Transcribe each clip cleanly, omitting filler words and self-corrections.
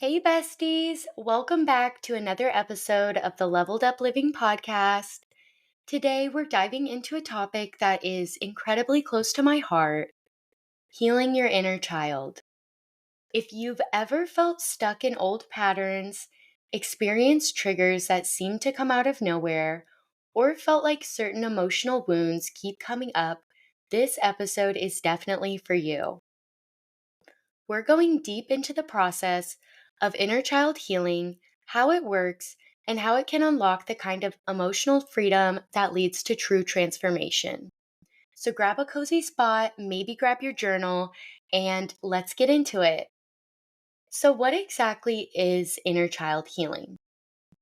Hey, besties! Welcome back to another episode of the Leveled Up Living podcast. Today, we're diving into a topic that is incredibly close to my heart: healing your inner child. If you've ever felt stuck in old patterns, experienced triggers that seem to come out of nowhere, or felt like certain emotional wounds keep coming up, this episode is definitely for you. We're going deep into the process of inner child healing, how it works, and how it can unlock the kind of emotional freedom that leads to true transformation. So grab a cozy spot, maybe grab your journal, and let's get into it. So, what exactly is inner child healing?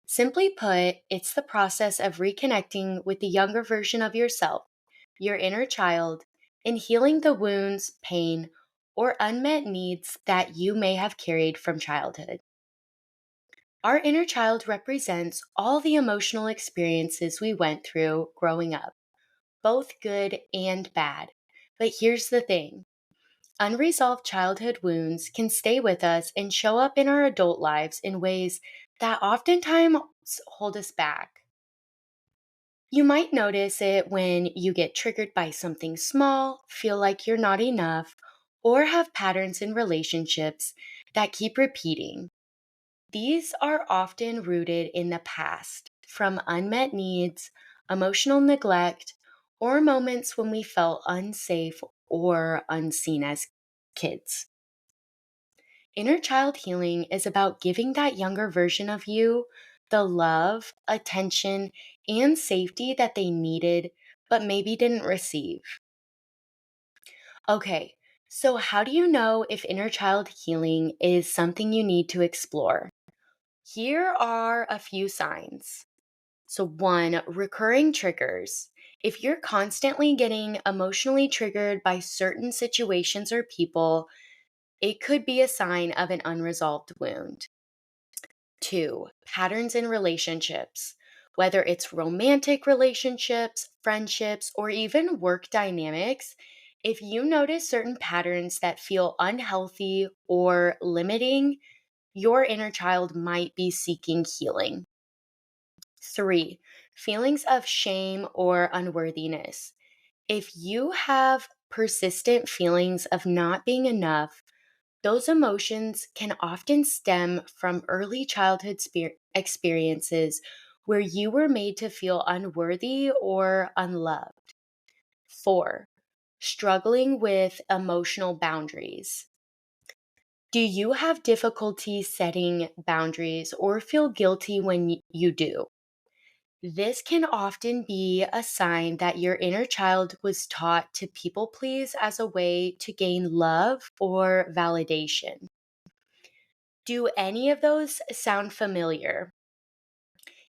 Simply put, it's the process of reconnecting with the younger version of yourself, your inner child, and healing the wounds, pain, or unmet needs that you may have carried from childhood. Our inner child represents all the emotional experiences we went through growing up, both good and bad. But here's the thing: unresolved childhood wounds can stay with us and show up in our adult lives in ways that oftentimes hold us back. You might notice it when you get triggered by something small, feel like you're not enough, or have patterns in relationships that keep repeating. These are often rooted in the past, from unmet needs, emotional neglect, or moments when we felt unsafe or unseen as kids. Inner child healing is about giving that younger version of you the love, attention, and safety that they needed but maybe didn't receive. Okay, so how do you know if inner child healing is something you need to explore? Here are a few signs. So, one, recurring triggers. If you're constantly getting emotionally triggered by certain situations or people, it could be a sign of an unresolved wound. Two, patterns in relationships. Whether it's romantic relationships, friendships, or even work dynamics, if you notice certain patterns that feel unhealthy or limiting, your inner child might be seeking healing. Three, feelings of shame or unworthiness. If you have persistent feelings of not being enough, those emotions can often stem from early childhood experiences where you were made to feel unworthy or unloved. Four, struggling with emotional boundaries. Do you have difficulty setting boundaries or feel guilty when you do? This can often be a sign that your inner child was taught to people please as a way to gain love or validation. Do any of those sound familiar?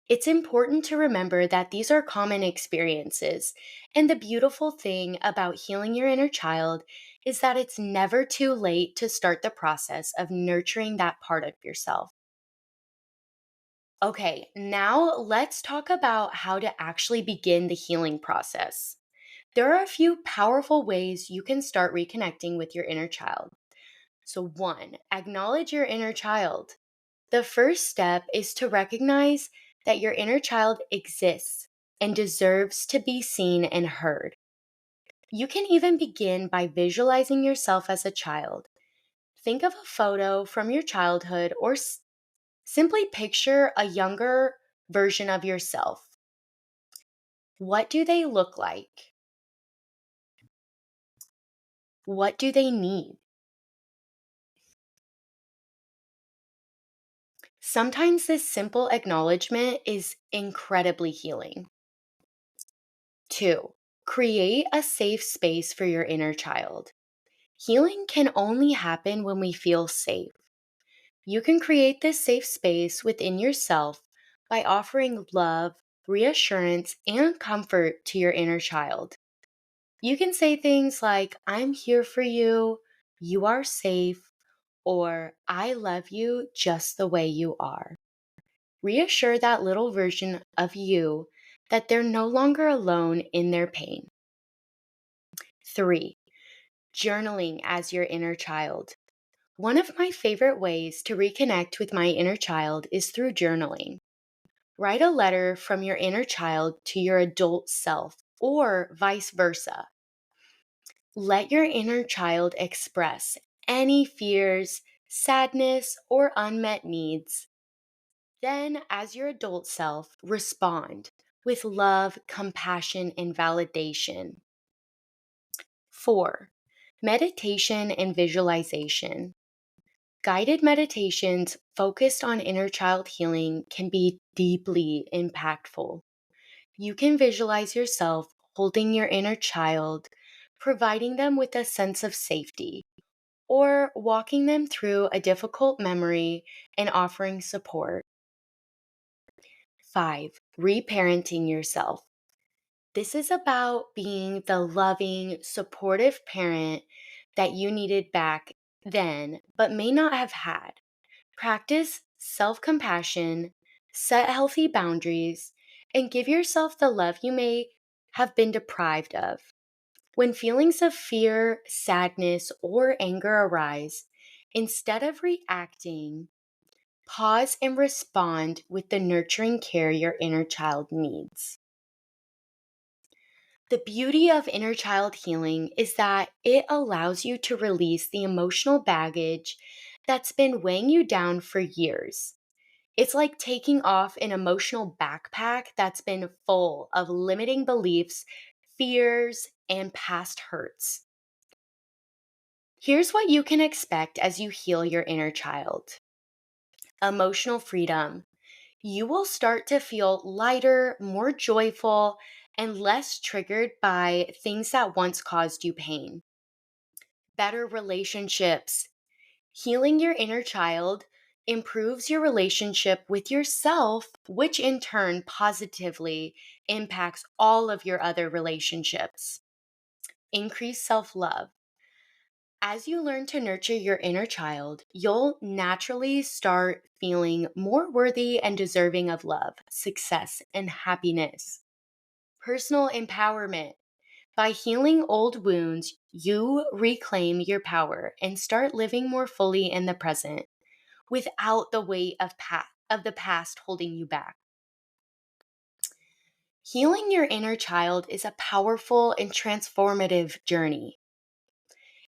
It's important to remember that these are common experiences, and the beautiful thing about healing your inner child is that it's never too late to start the process of nurturing that part of yourself. Okay, now let's talk about how to actually begin the healing process. There are a few powerful ways you can start reconnecting with your inner child. So, one, acknowledge your inner child. The first step is to recognize that your inner child exists and deserves to be seen and heard. You can even begin by visualizing yourself as a child. Think of a photo from your childhood or simply picture a younger version of yourself. What do they look like? What do they need? Sometimes this simple acknowledgement is incredibly healing. Two, create a safe space for your inner child. Healing can only happen when we feel safe. You can create this safe space within yourself by offering love, reassurance, and comfort to your inner child. You can say things like, "I'm here for you," "You are safe," or "I love you just the way you are." Reassure that little version of you that they're no longer alone in their pain. Three, journaling as your inner child. One of my favorite ways to reconnect with my inner child is through journaling. Write a letter from your inner child to your adult self, or vice versa. Let your inner child express any fears, sadness, or unmet needs. Then, as your adult self, respond with love, compassion, and validation. 4. Meditation and visualization. Guided meditations focused on inner child healing can be deeply impactful. You can visualize yourself holding your inner child, providing them with a sense of safety, or walking them through a difficult memory and offering support. 5. Reparenting yourself. This is about being the loving, supportive parent that you needed back then, but may not have had. Practice self compassion, set healthy boundaries, and give yourself the love you may have been deprived of. When feelings of fear, sadness, or anger arise, instead of reacting, pause and respond with the nurturing care your inner child needs. The beauty of inner child healing is that it allows you to release the emotional baggage that's been weighing you down for years. It's like taking off an emotional backpack that's been full of limiting beliefs, fears, and past hurts. Here's what you can expect as you heal your inner child: emotional freedom. You will start to feel lighter, more joyful, and less triggered by things that once caused you pain. Better relationships. Healing your inner child improves your relationship with yourself, which in turn positively impacts all of your other relationships. Increase self love. As you learn to nurture your inner child, you'll naturally start feeling more worthy and deserving of love, success, and happiness. Personal empowerment. By healing old wounds, you reclaim your power and start living more fully in the present without the weight of the past holding you back. Healing your inner child is a powerful and transformative journey.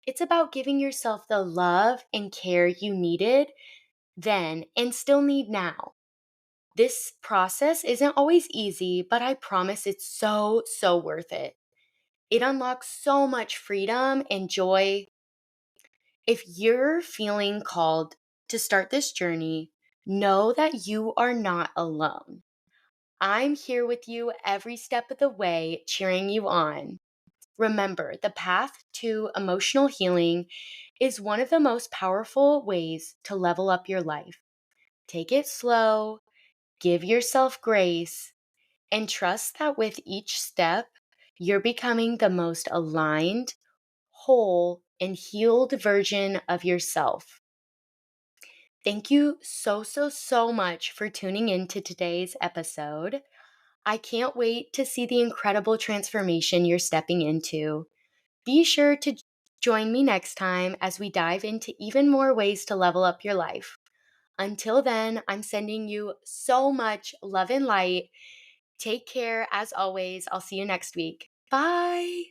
It's about giving yourself the love and care you needed then and still need now. This process isn't always easy, but I promise it's so worth it. It unlocks so much freedom and joy. If you're feeling called to start this journey, know that you are not alone. I'm here with you every step of the way, cheering you on. Remember, the path to emotional healing is one of the most powerful ways to level up your life. Take it slow, give yourself grace, and trust that with each step, you're becoming the most aligned, whole, and healed version of yourself. Thank you so much for tuning in to today's episode. I can't wait to see the incredible transformation you're stepping into. Be sure to join me next time as we dive into even more ways to level up your life. Until then, I'm sending you so much love and light. Take care as always. I'll see you next week. Bye.